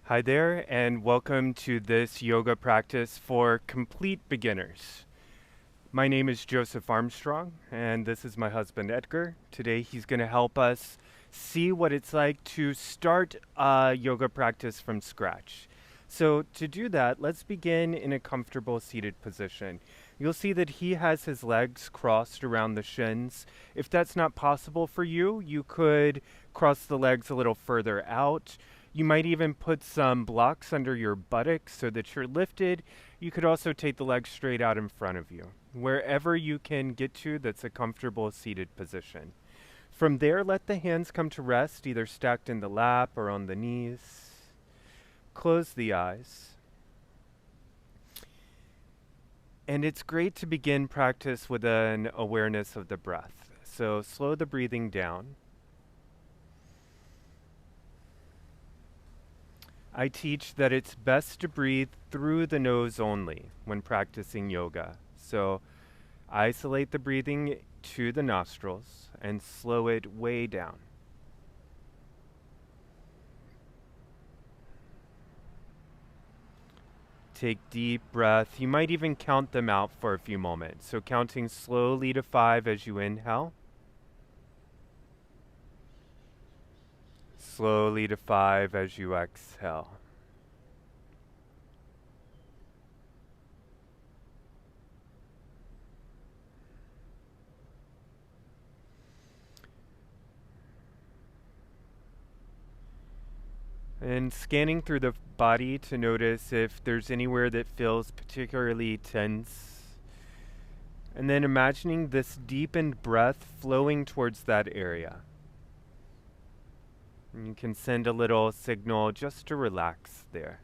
Hi there, and welcome to this yoga practice for complete beginners. My name is Joseph Armstrong, and this is my husband Edgar. Today, he's going to help us see what it's like to start a yoga practice from scratch. So, to do that, let's begin in a comfortable seated position. You'll see that he has his legs crossed around the shins. If that's not possible for you, you could cross the legs a little further out. You might even put some blocks under your buttocks so that you're lifted. You could also take the legs straight out in front of you. Wherever you can get to, that's a comfortable seated position. From there, let the hands come to rest, either stacked in the lap or on the knees. Close the eyes. And it's great to begin practice with an awareness of the breath. So slow the breathing down. I teach that it's best to breathe through the nose only when practicing yoga. So isolate the breathing to the nostrils and slow it way down. Take deep breath. You might even count them out for a few moments. So counting slowly to 5 as you inhale. Slowly to 5 as you exhale. And scanning through the body to notice if there's anywhere that feels particularly tense. And then imagining this deepened breath flowing towards that area. And you can send a little signal just to relax there.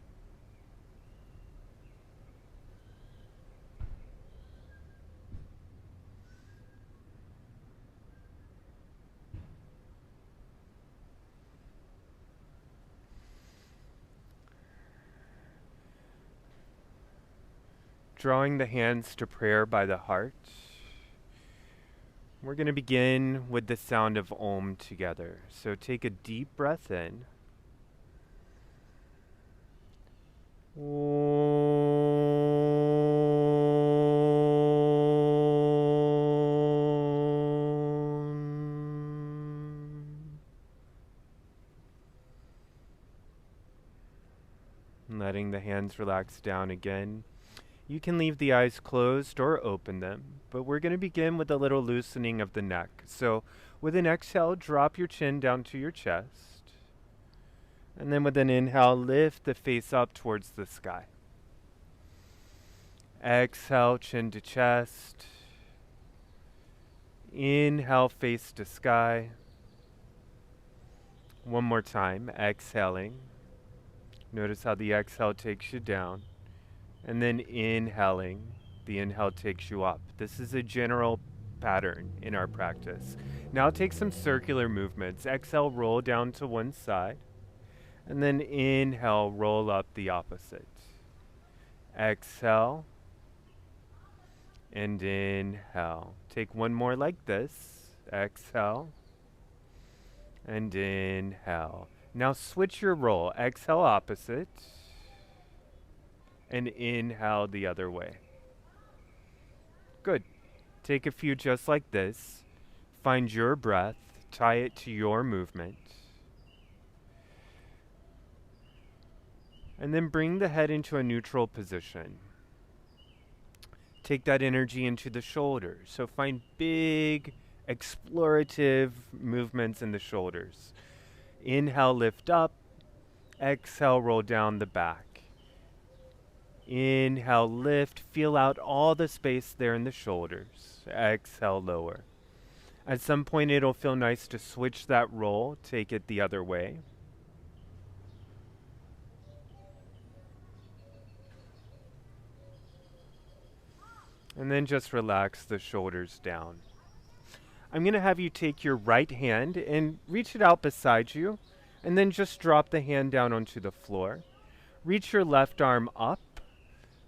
Drawing the hands to prayer by the heart. We're going to begin with the sound of Om together. So take a deep breath in. Letting the hands relax down again. You can leave the eyes closed or open them, but we're going to begin with a little loosening of the neck. So with an exhale, drop your chin down to your chest. And then with an inhale, lift the face up towards the sky. Exhale, chin to chest. Inhale, face to sky. One more time, exhaling. Notice how the exhale takes you down. And then inhaling, the inhale takes you up. This is a general pattern in our practice. Now take some circular movements. Exhale, roll down to one side. And then inhale, roll up the opposite. Exhale. And inhale. Take one more like this. Exhale. And inhale. Now switch your roll. Exhale, opposite. And inhale the other way. Good. Take a few just like this. Find your breath. Tie it to your movement. And then bring the head into a neutral position. Take that energy into the shoulders. So find big, explorative movements in the shoulders. Inhale, lift up. Exhale, roll down the back. Inhale, lift, feel out all the space there in the shoulders. Exhale, lower. At some point, it'll feel nice to switch that roll, take it the other way. And then just relax the shoulders down. I'm going to have you take your right hand and reach it out beside you, and then just drop the hand down onto the floor. Reach your left arm up.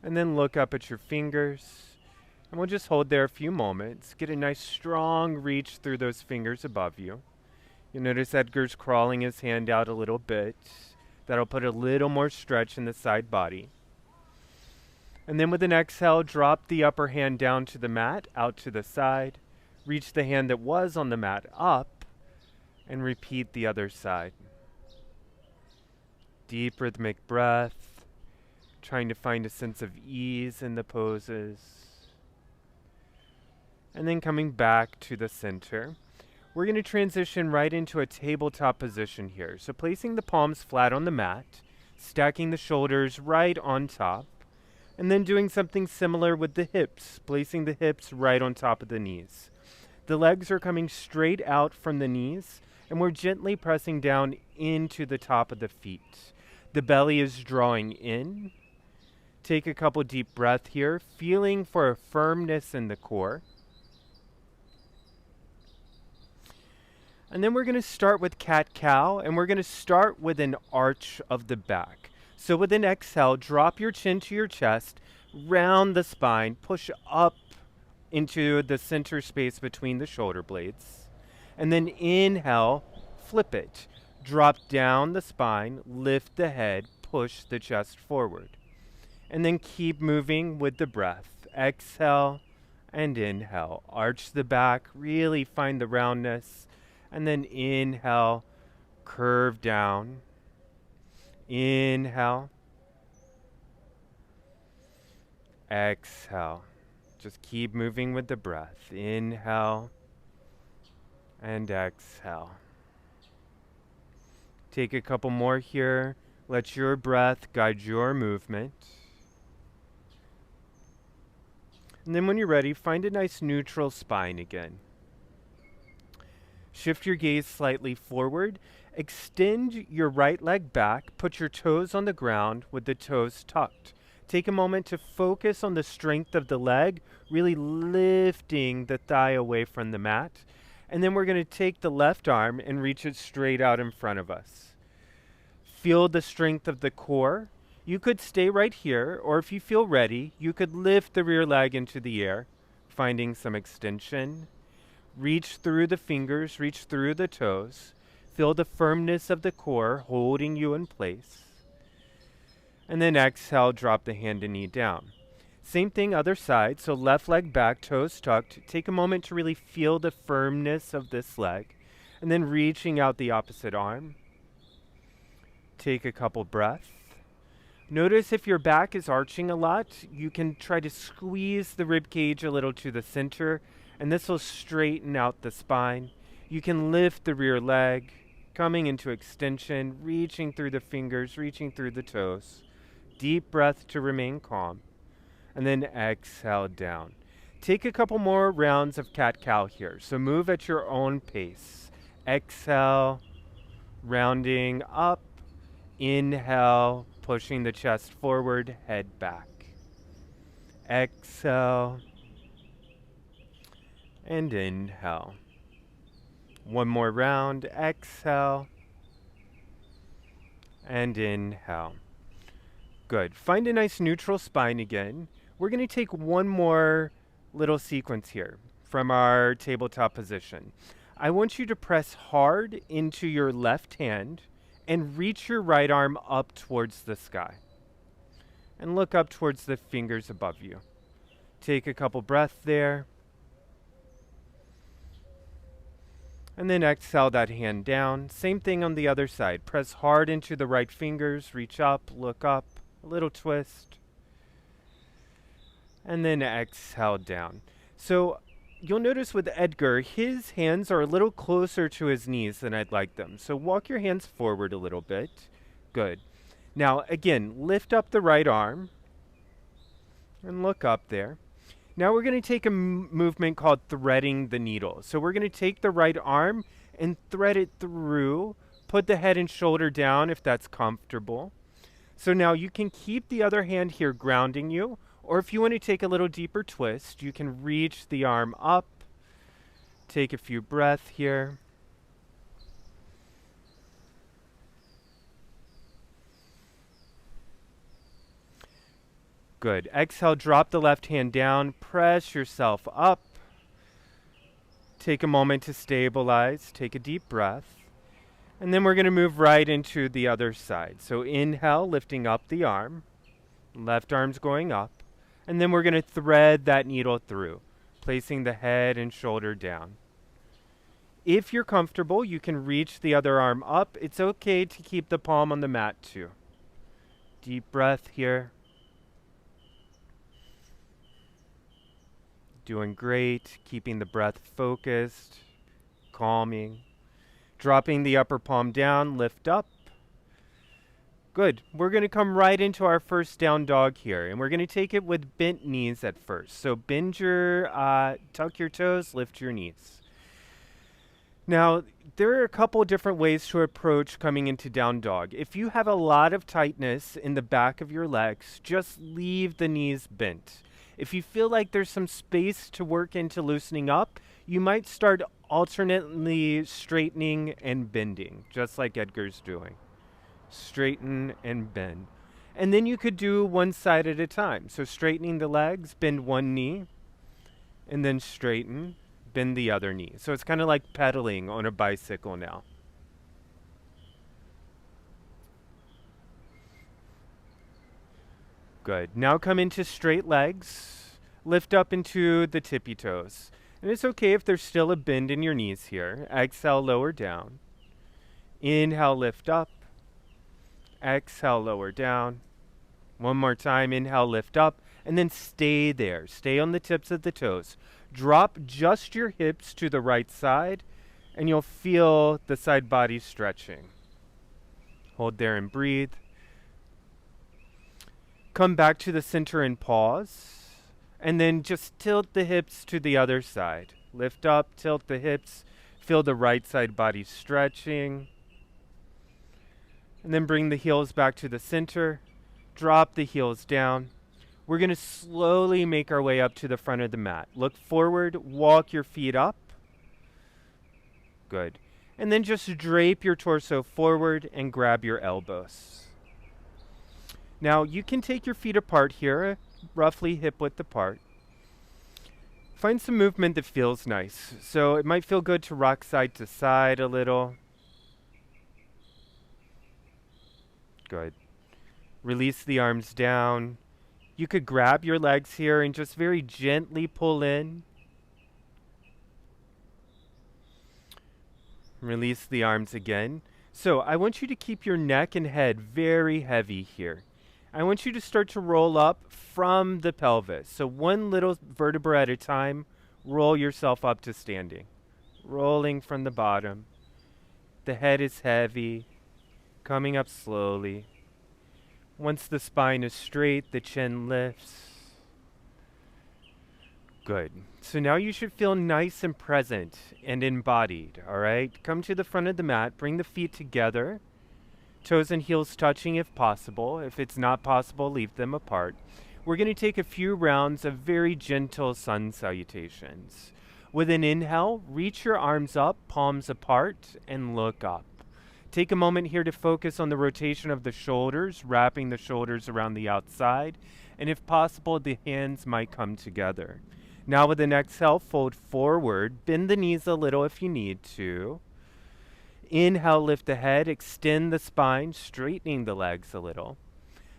And then look up at your fingers. And we'll just hold there a few moments. Get a nice strong reach through those fingers above you. You'll notice Edgar's crawling his hand out a little bit. That'll put a little more stretch in the side body. And then with an exhale, drop the upper hand down to the mat, out to the side. Reach the hand that was on the mat up, and repeat the other side. Deep rhythmic breath, trying to find a sense of ease in the poses. And then coming back to the center. We're going to transition right into a tabletop position here. So placing the palms flat on the mat, stacking the shoulders right on top, and then doing something similar with the hips, placing the hips right on top of the knees. The legs are coming straight out from the knees, and we're gently pressing down into the top of the feet. The belly is drawing in. Take a couple deep breaths here, feeling for a firmness in the core. And then we're going to start with cat-cow, and we're going to start with an arch of the back. So with an exhale, drop your chin to your chest, round the spine, push up into the center space between the shoulder blades. And then inhale, flip it. Drop down the spine, lift the head, push the chest forward. And then keep moving with the breath. Exhale and inhale. Arch the back, really find the roundness. And then inhale, curve down. Inhale. Exhale. Just keep moving with the breath. Inhale and exhale. Take a couple more here. Let your breath guide your movement. And then when you're ready, find a nice neutral spine again. Shift your gaze slightly forward. Extend your right leg back. Put your toes on the ground with the toes tucked. Take a moment to focus on the strength of the leg, really lifting the thigh away from the mat. And then we're going to take the left arm and reach it straight out in front of us. Feel the strength of the core. You could stay right here, or if you feel ready, you could lift the rear leg into the air, finding some extension. Reach through the fingers, reach through the toes. Feel the firmness of the core holding you in place. And then exhale, drop the hand and knee down. Same thing, other side. So left leg back, toes tucked. Take a moment to really feel the firmness of this leg. And then reaching out the opposite arm. Take a couple breaths. Notice if your back is arching a lot, you can try to squeeze the rib cage a little to the center, and this will straighten out the spine. You can lift the rear leg, coming into extension, reaching through the fingers, reaching through the toes. Deep breath to remain calm, and then exhale down. Take a couple more rounds of cat-cow here, so move at your own pace. Exhale, rounding up. Inhale, pushing the chest forward, head back. Exhale. And inhale. One more round. Exhale. And inhale. Good. Find a nice neutral spine again. We're going to take one more little sequence here from our tabletop position. I want you to press hard into your left hand and reach your right arm up towards the sky. And look up towards the fingers above you. Take a couple breaths there. And then exhale that hand down. Same thing on the other side. Press hard into the right fingers, reach up, look up, a little twist. And then exhale down. So you'll notice with Edgar, his hands are a little closer to his knees than I'd like them. So walk your hands forward a little bit. Good. Now, again, lift up the right arm and look up there. Now we're going to take a movement called threading the needle. So we're going to take the right arm and thread it through. Put the head and shoulder down if that's comfortable. So now you can keep the other hand here grounding you. Or if you want to take a little deeper twist, you can reach the arm up. Take a few breaths here. Good. Exhale, drop the left hand down. Press yourself up. Take a moment to stabilize. Take a deep breath. And then we're going to move right into the other side. So inhale, lifting up the arm, left arm's going up. And then we're going to thread that needle through, placing the head and shoulder down. If you're comfortable, you can reach the other arm up. It's okay to keep the palm on the mat too. Deep breath here. Doing great, keeping the breath focused, calming. Dropping the upper palm down, lift up. Good. We're going to come right into our first down dog here, and we're going to take it with bent knees at first. So tuck your toes, lift your knees. Now, there are a couple different ways to approach coming into down dog. If you have a lot of tightness in the back of your legs, just leave the knees bent. If you feel like there's some space to work into loosening up, you might start alternately straightening and bending, just like Edgar's doing. Straighten and bend. And then you could do one side at a time. So straightening the legs, bend one knee, and then straighten, bend the other knee. So it's kind of like pedaling on a bicycle now. Good. Now come into straight legs. Lift up into the tippy toes. And it's okay if there's still a bend in your knees here. Exhale, lower down. Inhale, lift up. Exhale, lower down. One more time. Inhale, lift up. And then stay there. Stay on the tips of the toes. Drop just your hips to the right side, and you'll feel the side body stretching. Hold there and breathe. Come back to the center and pause. And then just tilt the hips to the other side. Lift up, tilt the hips. Feel the right side body stretching. And then bring the heels back to the center. Drop the heels down. We're going to slowly make our way up to the front of the mat. Look forward, walk your feet up. Good. And then just drape your torso forward and grab your elbows. Now, you can take your feet apart here, roughly hip width apart. Find some movement that feels nice. So it might feel good to rock side to side a little. Good. Release the arms down. You could grab your legs here and just very gently pull in. Release the arms again. So I want you to keep your neck and head very heavy here. I want you to start to roll up from the pelvis. So one little vertebra at a time, roll yourself up to standing. Rolling from the bottom. The head is heavy, coming up slowly. Once the spine is straight, the chin lifts. Good. So now you should feel nice and present and embodied, all right? Come to the front of the mat, bring the feet together, toes and heels touching if possible. If it's not possible, leave them apart. We're going to take a few rounds of very gentle sun salutations. With an inhale, reach your arms up, palms apart, and look up. Take a moment here to focus on the rotation of the shoulders, wrapping the shoulders around the outside, and if possible, the hands might come together. Now with an exhale, fold forward, bend the knees a little if you need to. Inhale, lift the head, extend the spine, straightening the legs a little.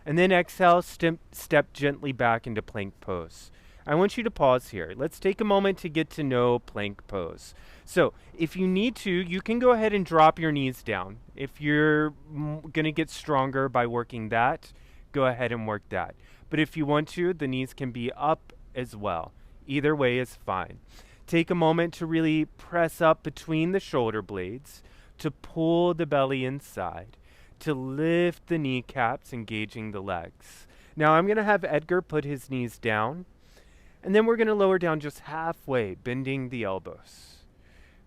And then exhale, step gently back into plank pose. I want you to pause here. Let's take a moment to get to know plank pose. So if you need to, you can go ahead and drop your knees down. If you're going to get stronger by working that, go ahead and work that. But if you want to, the knees can be up as well. Either way is fine. Take a moment to really press up between the shoulder blades, to pull the belly inside, to lift the kneecaps, engaging the legs. Now I'm going to have Edgar put his knees down. And then we're going to lower down just halfway, bending the elbows.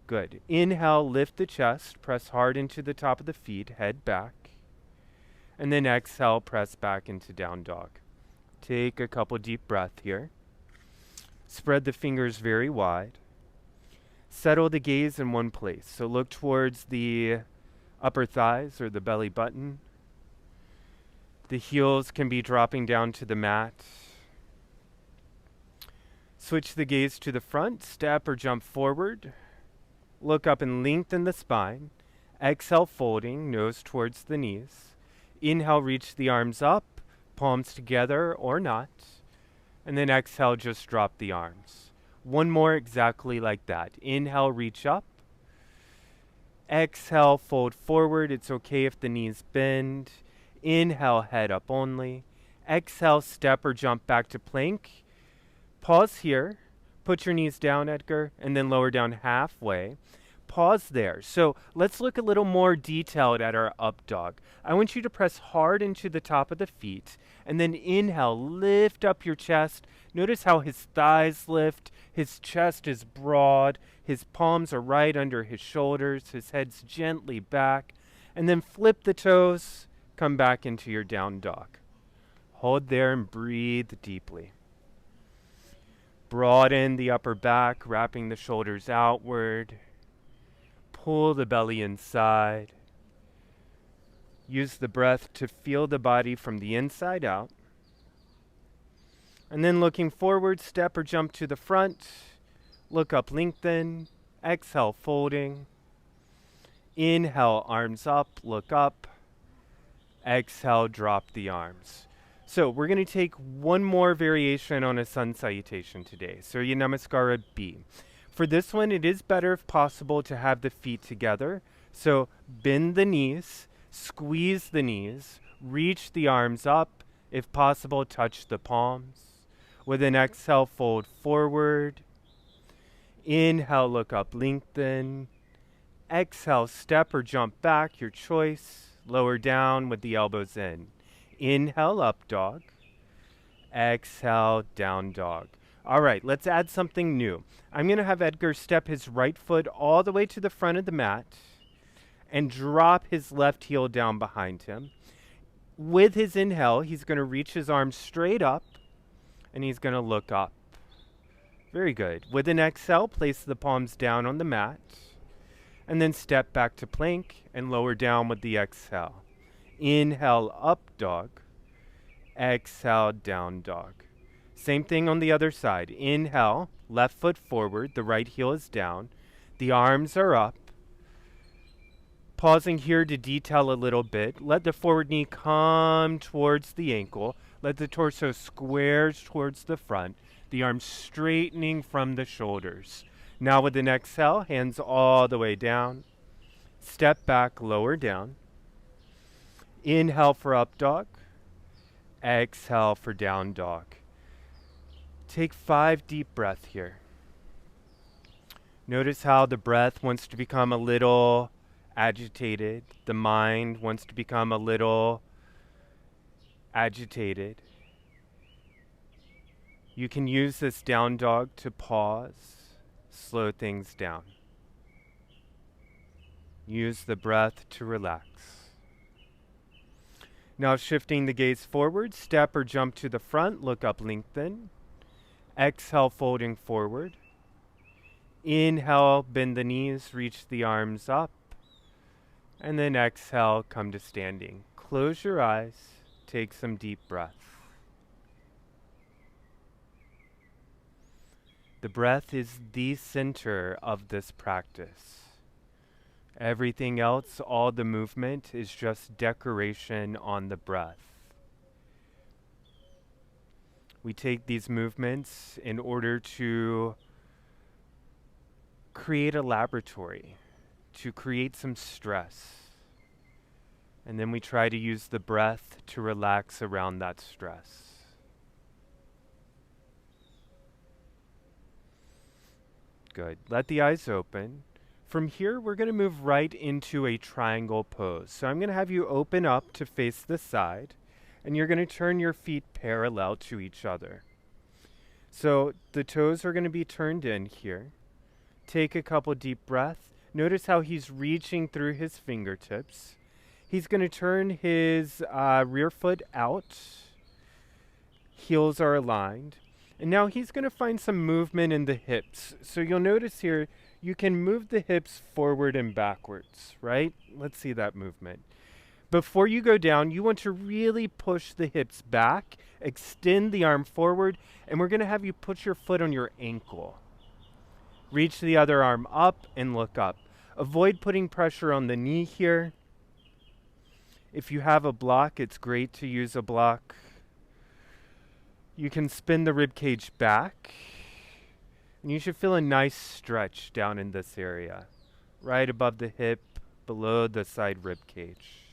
Good. Inhale, lift the chest, press hard into the top of the feet, head back. And then exhale, press back into down dog. Take a couple deep breaths here. Spread the fingers very wide. Settle the gaze in one place. So look towards the upper thighs or the belly button. The heels can be dropping down to the mat. Switch the gaze to the front, step or jump forward. Look up and lengthen the spine. Exhale, folding, nose towards the knees. Inhale, reach the arms up, palms together or not. And then exhale, just drop the arms. One more exactly like that. Inhale, reach up. Exhale, fold forward. It's okay if the knees bend. Inhale, head up only. Exhale, step or jump back to plank. Pause here. Put your knees down, Edgar, and then lower down halfway. Pause there. So let's look a little more detailed at our up dog. I want you to press hard into the top of the feet, and then inhale, lift up your chest. Notice how his thighs lift, his chest is broad, his palms are right under his shoulders, his head's gently back, and then flip the toes, come back into your down dog. Hold there and breathe deeply. Broaden the upper back, wrapping the shoulders outward. Pull the belly inside. Use the breath to feel the body from the inside out. And then looking forward, step or jump to the front. Look up, lengthen. Exhale, folding. Inhale, arms up, look up. Exhale, drop the arms. So we're going to take one more variation on a sun salutation today. Surya Namaskara B. For this one, it is better if possible to have the feet together. So bend the knees, squeeze the knees, reach the arms up. If possible, touch the palms. With an exhale, fold forward. Inhale, look up, lengthen. Exhale, step or jump back, your choice. Lower down with the elbows in. Inhale, up dog. Exhale, down dog. All right, let's add something new. I'm going to have Edgar step his right foot all the way to the front of the mat and drop his left heel down behind him. With his inhale, he's going to reach his arms straight up and he's going to look up. Very good. With an exhale, place the palms down on the mat and then step back to plank and lower down with the exhale. Inhale, up dog. Exhale, down dog. Same thing on the other side. Inhale, left foot forward, the right heel is down. The arms are up. Pausing here to detail a little bit. Let the forward knee come towards the ankle. Let the torso square towards the front. The arms straightening from the shoulders. Now with an exhale, hands all the way down. Step back, lower down. Inhale for up dog. Exhale for down dog. Take 5 deep breaths here. Notice how the breath wants to become a little agitated. The mind wants to become a little agitated. You can use this down dog to pause, slow things down. Use the breath to relax. Now shifting the gaze forward, step or jump to the front, look up, lengthen. Exhale, folding forward. Inhale, bend the knees, reach the arms up. And then exhale, come to standing. Close your eyes, take some deep breath. The breath is the center of this practice. Everything else, all the movement, is just decoration on the breath. We take these movements in order to create a laboratory, to create some stress. And then we try to use the breath to relax around that stress. Good. Let the eyes open. From here, we're going to move right into a triangle pose. So I'm going to have you open up to face the side, and you're going to turn your feet parallel to each other. So the toes are going to be turned in here. Take a couple deep breaths. Notice how he's reaching through his fingertips. He's going to turn his rear foot out. Heels are aligned. And now he's going to find some movement in the hips. So you'll notice here, you can move the hips forward and backwards, right? Let's see that movement. Before you go down, you want to really push the hips back, extend the arm forward, and we're going to have you put your foot on your ankle. Reach the other arm up and look up. Avoid putting pressure on the knee here. If you have a block, it's great to use a block. You can spin the rib cage back. And you should feel a nice stretch down in this area, right above the hip, below the side rib cage.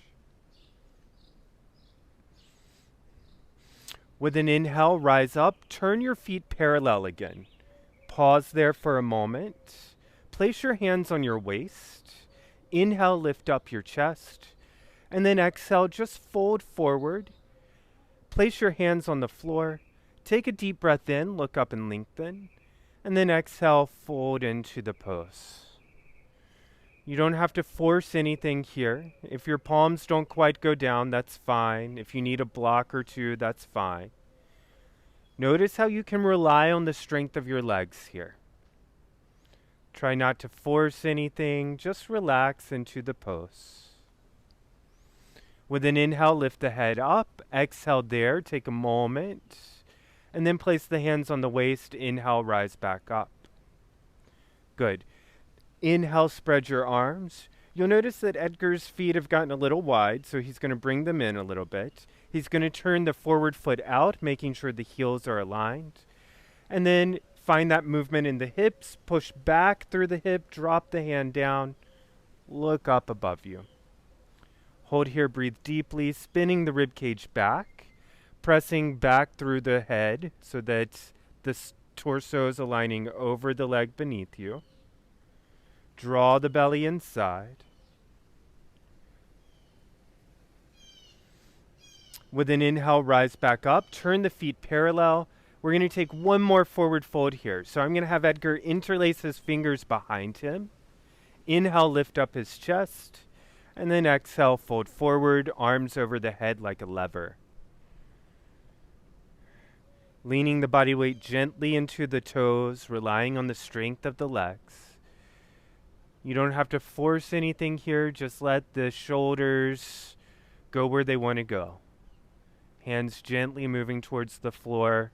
With an inhale, rise up, turn your feet parallel again. Pause there for a moment. Place your hands on your waist. Inhale, lift up your chest. And then exhale, just fold forward. Place your hands on the floor. Take a deep breath in, look up and lengthen. And then exhale, fold into the pose. You don't have to force anything here. If your palms don't quite go down, that's fine. If you need a block or two, that's fine. Notice how you can rely on the strength of your legs here. Try not to force anything, just relax into the pose. With an inhale, lift the head up. Exhale there, take a moment. And then place the hands on the waist. Inhale, rise back up. Good. Inhale, spread your arms. You'll notice that Edgar's feet have gotten a little wide, so he's going to bring them in a little bit. He's going to turn the forward foot out, making sure the heels are aligned. And then find that movement in the hips. Push back through the hip, drop the hand down. Look up above you. Hold here, breathe deeply, spinning the rib cage back, pressing back through the head so that the torso is aligning over the leg beneath you. Draw the belly inside. With an inhale, rise back up. Turn the feet parallel. We're going to take one more forward fold here. So I'm going to have Edgar interlace his fingers behind him. Inhale, lift up his chest. And then exhale, fold forward, arms over the head like a lever. Leaning the body weight gently into the toes, relying on the strength of the legs. You don't have to force anything here. Just let the shoulders go where they want to go. Hands gently moving towards the floor.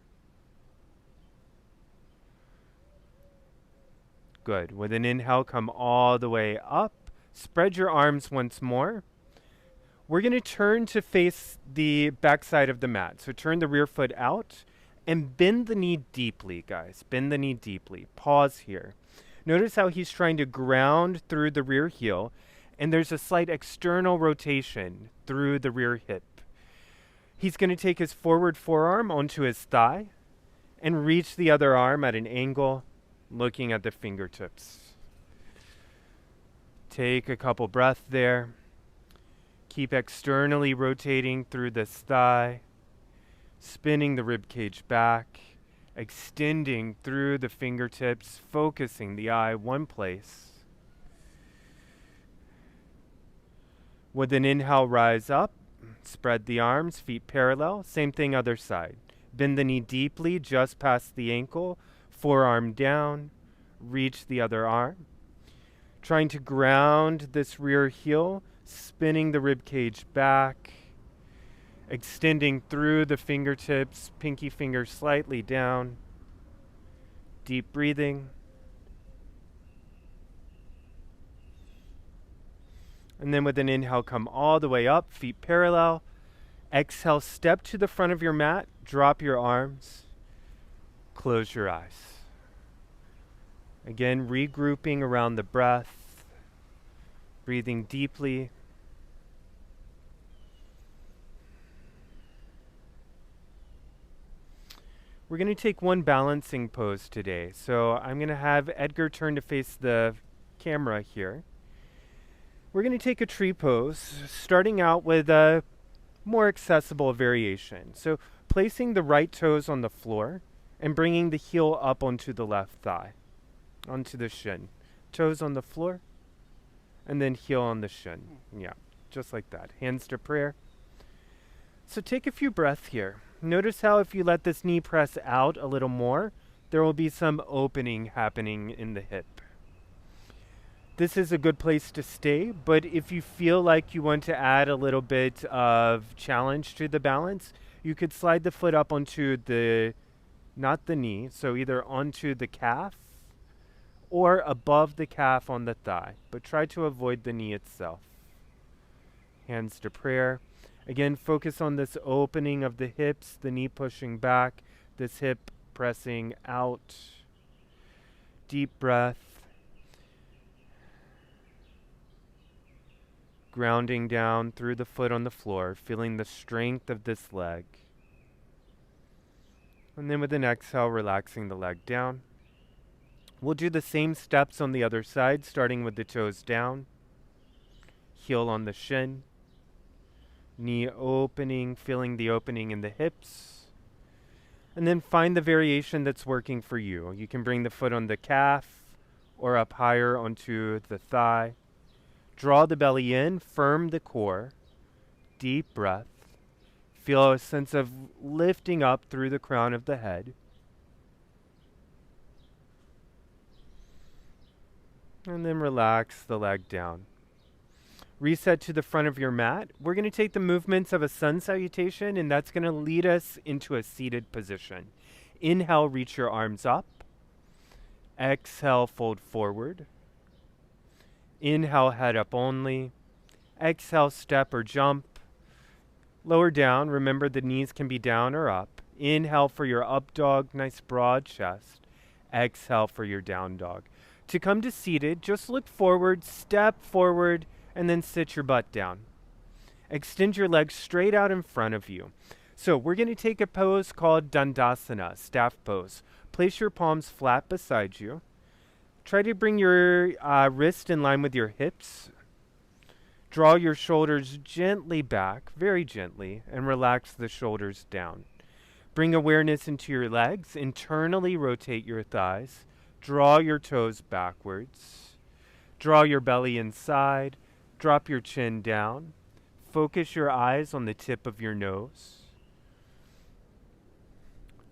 Good. With an inhale, come all the way up. Spread your arms once more. We're going to turn to face the backside of the mat. So turn the rear foot out and bend the knee deeply, guys. Bend the knee deeply. Pause here. Notice how he's trying to ground through the rear heel, and there's a slight external rotation through the rear hip. He's going to take his forward forearm onto his thigh and reach the other arm at an angle, looking at the fingertips. Take a couple breaths there. Keep externally rotating through this thigh, spinning the rib cage back, extending through the fingertips, focusing the eye one place. With an inhale, rise up, spread the arms, feet parallel. Same thing other side. Bend the knee deeply, just past the ankle, forearm down, reach the other arm. Trying to ground this rear heel, spinning the rib cage back, extending through the fingertips, pinky finger slightly down. Deep breathing. And then with an inhale, come all the way up, feet parallel. Exhale, step to the front of your mat, drop your arms, close your eyes. Again, regrouping around the breath, breathing deeply. We're going to take one balancing pose today. So I'm going to have Edgar turn to face the camera here. We're going to take a tree pose, starting out with a more accessible variation. So placing the right toes on the floor and bringing the heel up onto the left thigh, onto the shin. Toes on the floor and then heel on the shin. Yeah, just like that. Hands to prayer. So take a few breaths here. Notice how if you let this knee press out a little more, there will be some opening happening in the hip. This is a good place to stay, but if you feel like you want to add a little bit of challenge to the balance, you could slide the foot up onto not the knee, so either onto the calf or above the calf on the thigh, but try to avoid the knee itself. Hands to prayer. Again, focus on this opening of the hips, the knee pushing back, this hip pressing out. Deep breath. Grounding down through the foot on the floor, feeling the strength of this leg. And then with an exhale, relaxing the leg down. We'll do the same steps on the other side, starting with the toes down. Heel on the shin. Knee opening, feeling the opening in the hips. And then find the variation that's working for you. You can bring the foot on the calf or up higher onto the thigh. Draw the belly in, firm the core. Deep breath. Feel a sense of lifting up through the crown of the head. And then relax the leg down. Reset to the front of your mat. We're going to take the movements of a sun salutation, and that's going to lead us into a seated position. Inhale, reach your arms up. Exhale, fold forward. Inhale, head up only. Exhale, step or jump. Lower down. Remember the knees can be down or up. Inhale for your up dog, nice broad chest. Exhale for your down dog. To come to seated, just look forward, step forward, and then sit your butt down. Extend your legs straight out in front of you. So we're going to take a pose called Dandasana, staff pose. Place your palms flat beside you. Try to bring your wrist in line with your hips. Draw your shoulders gently back, very gently, and relax the shoulders down. Bring awareness into your legs. Internally rotate your thighs. Draw your toes backwards. Draw your belly inside. Drop your chin down. Focus your eyes on the tip of your nose.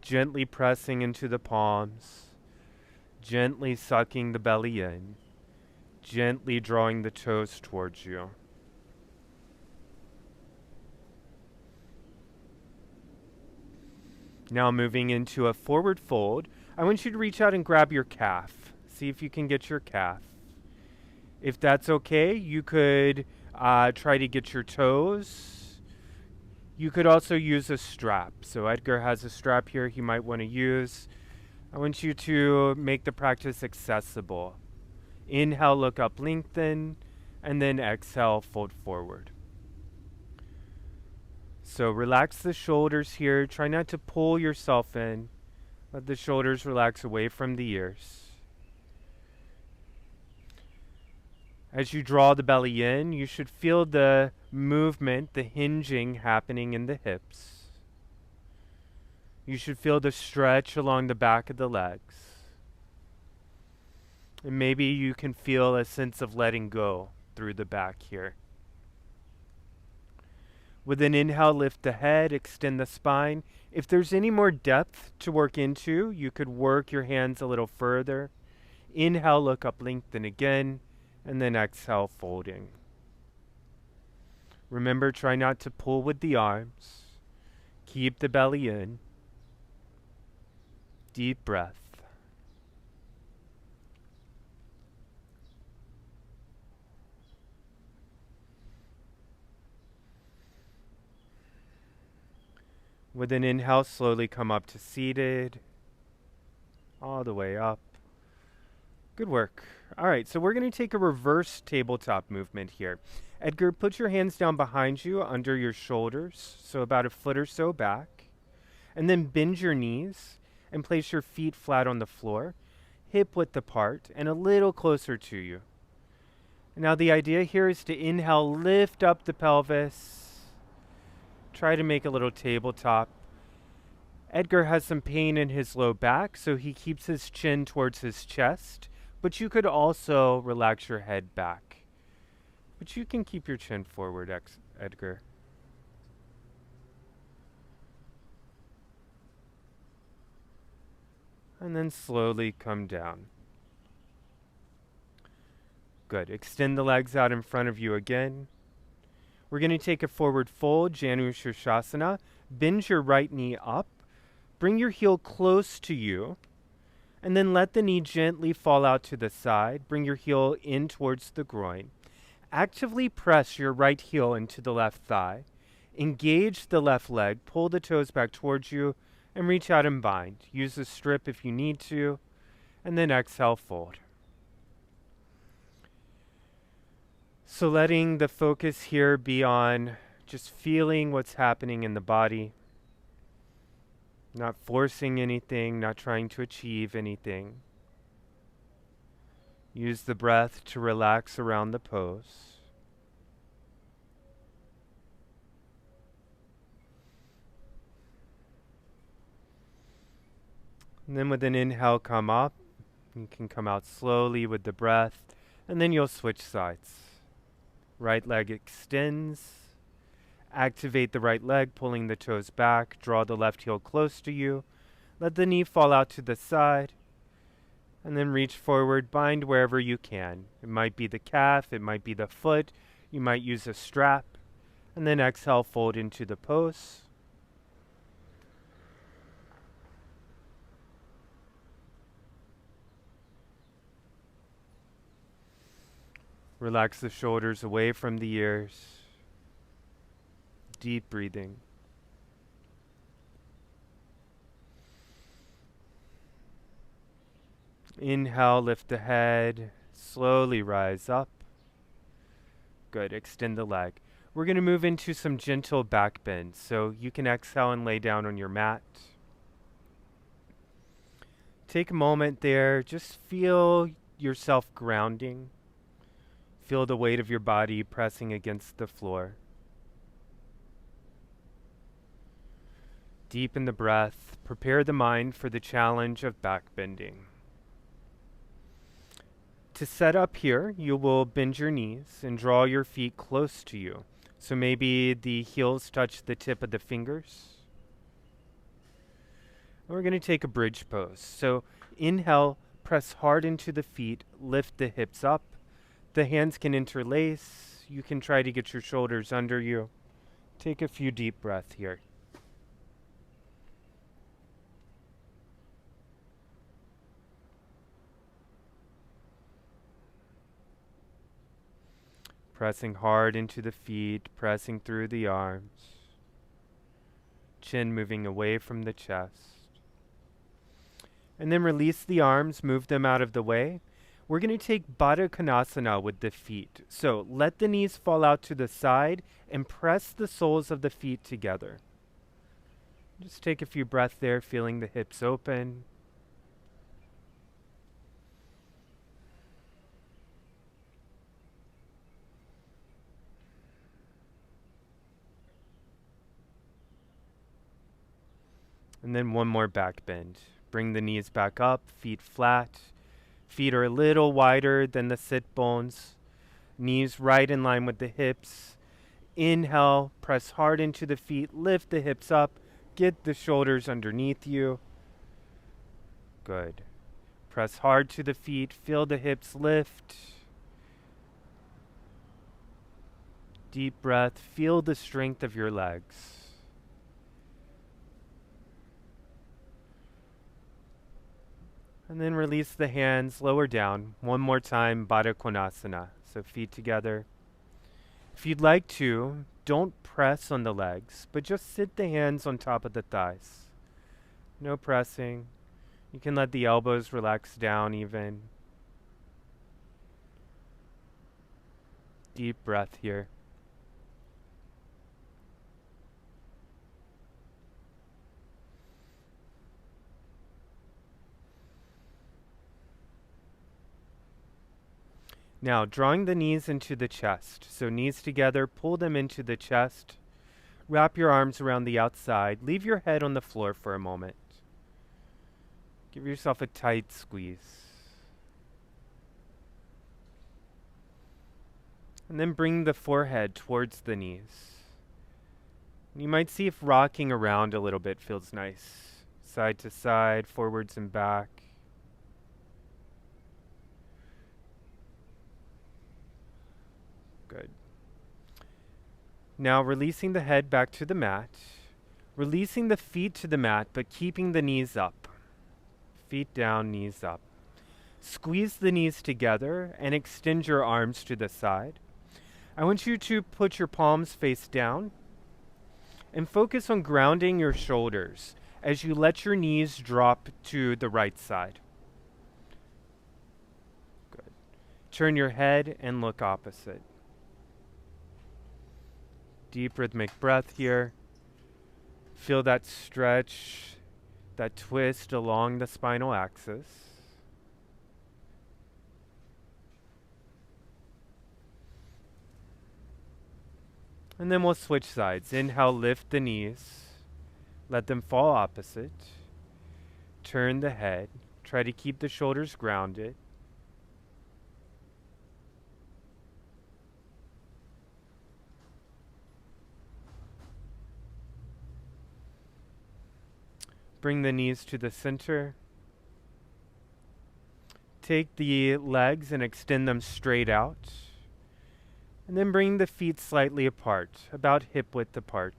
Gently pressing into the palms. Gently sucking the belly in. Gently drawing the toes towards you. Now moving into a forward fold. I want you to reach out and grab your calf. See if you can get your calf. If that's okay, you could try to get your toes. You could also use a strap. So Edgar has a strap here he might want to use. I want you to make the practice accessible. Inhale, look up, lengthen, and then exhale, fold forward. So relax the shoulders here. Try not to pull yourself in. Let the shoulders relax away from the ears. As you draw the belly in, you should feel the movement, the hinging happening in the hips. You should feel the stretch along the back of the legs. And maybe you can feel a sense of letting go through the back here. With an inhale, lift the head, extend the spine. If there's any more depth to work into, you could work your hands a little further. Inhale, look up, lengthen again, and then exhale, folding. Remember, try not to pull with the arms. Keep the belly in. Deep breath. With an inhale, slowly come up to seated. All the way up. Good work. All right, so we're going to take a reverse tabletop movement here. Edgar, put your hands down behind you under your shoulders, so about a foot or so back. And then bend your knees and place your feet flat on the floor, hip width apart, and a little closer to you. Now the idea here is to inhale, lift up the pelvis. Try to make a little tabletop. Edgar has some pain in his low back, so he keeps his chin towards his chest, but you could also relax your head back. But you can keep your chin forward, Edgar. And then slowly come down. Good. Extend the legs out in front of you again. We're going to take a forward fold, Janu Shirshasana. Bend your right knee up. Bring your heel close to you. And then let the knee gently fall out to the side. Bring your heel in towards the groin. Actively press your right heel into the left thigh. Engage the left leg. Pull the toes back towards you and reach out and bind. Use the strip if you need to. And then exhale, fold. So letting the focus here be on just feeling what's happening in the body. Not forcing anything, not trying to achieve anything. Use the breath to relax around the pose. And then with an inhale, come up. You can come out slowly with the breath, and then you'll switch sides. Right leg extends. Activate the right leg, pulling the toes back. Draw the left heel close to you. Let the knee fall out to the side. And then reach forward, bind wherever you can. It might be the calf, it might be the foot. You might use a strap. And then exhale, fold into the pose. Relax the shoulders away from the ears. Deep breathing. Inhale, lift the head, slowly rise up. Good, extend the leg. We're going to move into some gentle back bends, so you can exhale and lay down on your mat. Take a moment there, just feel yourself grounding. Feel the weight of your body pressing against the floor. Deepen the breath, prepare the mind for the challenge of back bending. To set up here, you will bend your knees and draw your feet close to you. So maybe the heels touch the tip of the fingers. And we're going to take a bridge pose. So inhale, press hard into the feet, lift the hips up. The hands can interlace. You can try to get your shoulders under you. Take a few deep breaths here. Pressing hard into the feet, pressing through the arms. Chin moving away from the chest. And then release the arms, move them out of the way. We're going to take Baddha Konasana with the feet. So let the knees fall out to the side and press the soles of the feet together. Just take a few breaths there, feeling the hips open. And then one more back bend. Bring the knees back up, feet flat. Feet are a little wider than the sit bones. Knees right in line with the hips. Inhale, press hard into the feet, lift the hips up, get the shoulders underneath you. Good. Press hard to the feet, feel the hips lift. Deep breath, feel the strength of your legs. And then release the hands, lower down. One more time, Baddha Konasana. So feet together. If you'd like to, don't press on the legs, but just sit the hands on top of the thighs. No pressing. You can let the elbows relax down even. Deep breath here. Now, drawing the knees into the chest. So knees together, pull them into the chest. Wrap your arms around the outside. Leave your head on the floor for a moment. Give yourself a tight squeeze. And then bring the forehead towards the knees. You might see if rocking around a little bit feels nice. Side to side, forwards and back. Good. Now releasing the head back to the mat. Releasing the feet to the mat, but keeping the knees up. Feet down, knees up. Squeeze the knees together and extend your arms to the side. I want you to put your palms face down and focus on grounding your shoulders as you let your knees drop to the right side. Good. Turn your head and look opposite. Deep rhythmic breath here. Feel that stretch, that twist along the spinal axis. And then we'll switch sides. Inhale, lift the knees. Let them fall opposite. Turn the head. Try to keep the shoulders grounded. Bring the knees to the center. Take the legs and extend them straight out. And then bring the feet slightly apart, about hip width apart,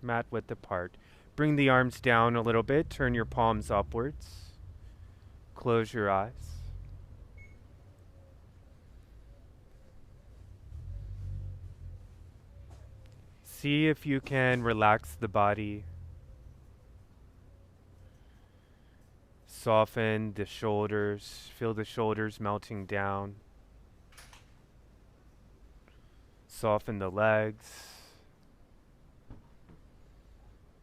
mat width apart. Bring the arms down a little bit. Turn your palms upwards. Close your eyes. See if you can relax the body. Soften the shoulders. Feel the shoulders melting down. Soften the legs.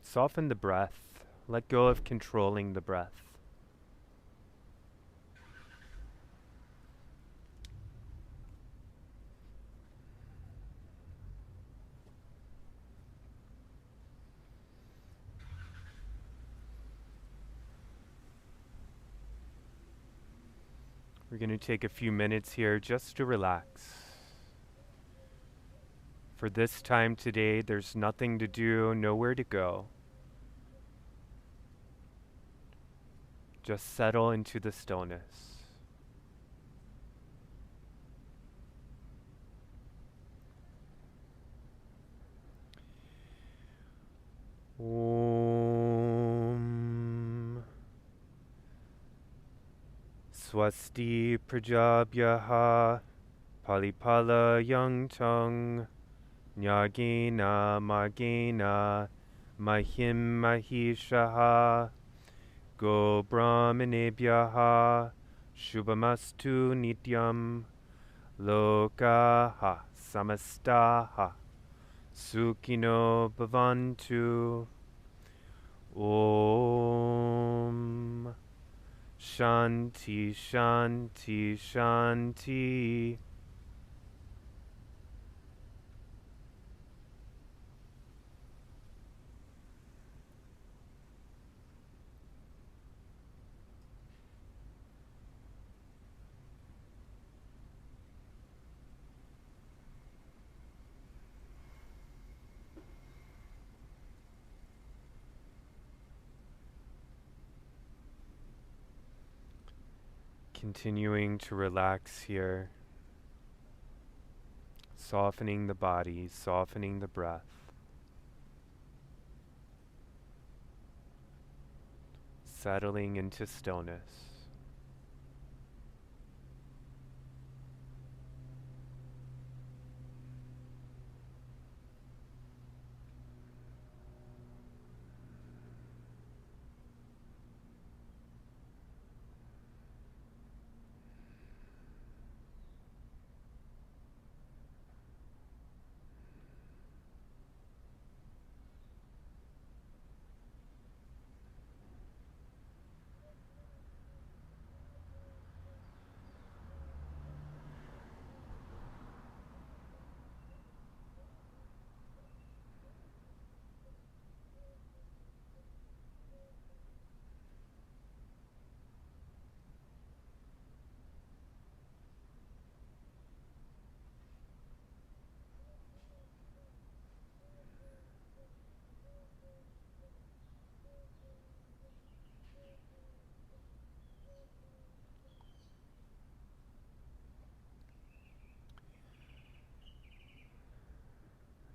Soften the breath. Let go of controlling the breath. We're going to take a few minutes here just to relax. For this time today, there's nothing to do, nowhere to go. Just settle into the stillness. Om Swasti Prajabhyaha Palipala Yangtung Nyagena Magena Mahim Mahishaha Go Brahmanebhyaha Shubhamastu Nityam Lokaha Samastaha Sukhino Bhavantu. Om Shanti Shanti Shanti. Continuing to relax here, softening the body, softening the breath, settling into stillness.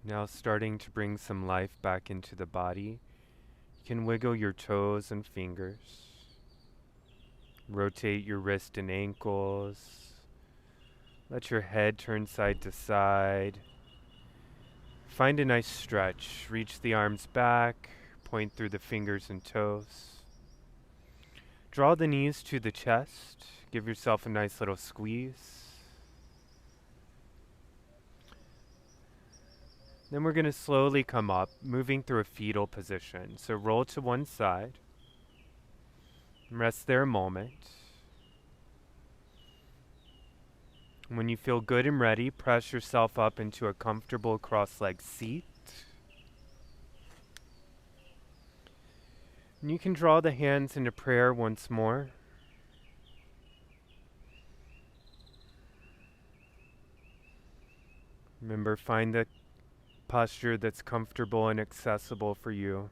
Now starting to bring some life back into the body. You can wiggle your toes and fingers. Rotate your wrist and ankles. Let your head turn side to side. Find a nice stretch. Reach the arms back. Point through the fingers and toes. Draw the knees to the chest. Give yourself a nice little squeeze. Then we're going to slowly come up, moving through a fetal position. So roll to one side. Rest there a moment. When you feel good and ready, press yourself up into a comfortable cross-legged seat. And you can draw the hands into prayer once more. Remember, find the posture that's comfortable and accessible for you.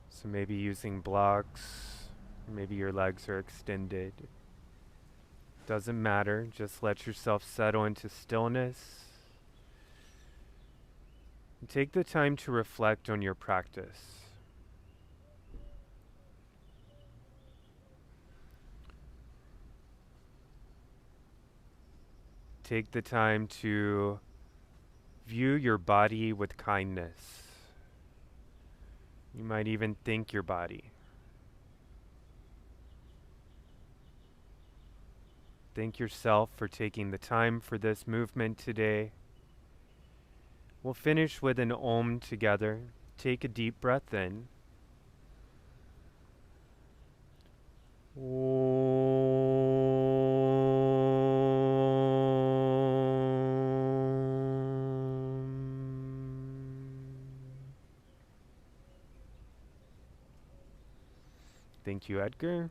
So maybe using blocks, maybe your legs are extended. Doesn't matter, just let yourself settle into stillness. And take the time to reflect on your practice. Take the time to view your body with kindness. You might even thank your body. Thank yourself for taking the time for this movement today. We'll finish with an Om together. Take a deep breath in. Thank you, Edgar.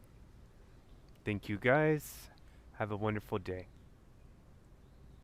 Thank you, guys. Have a wonderful day.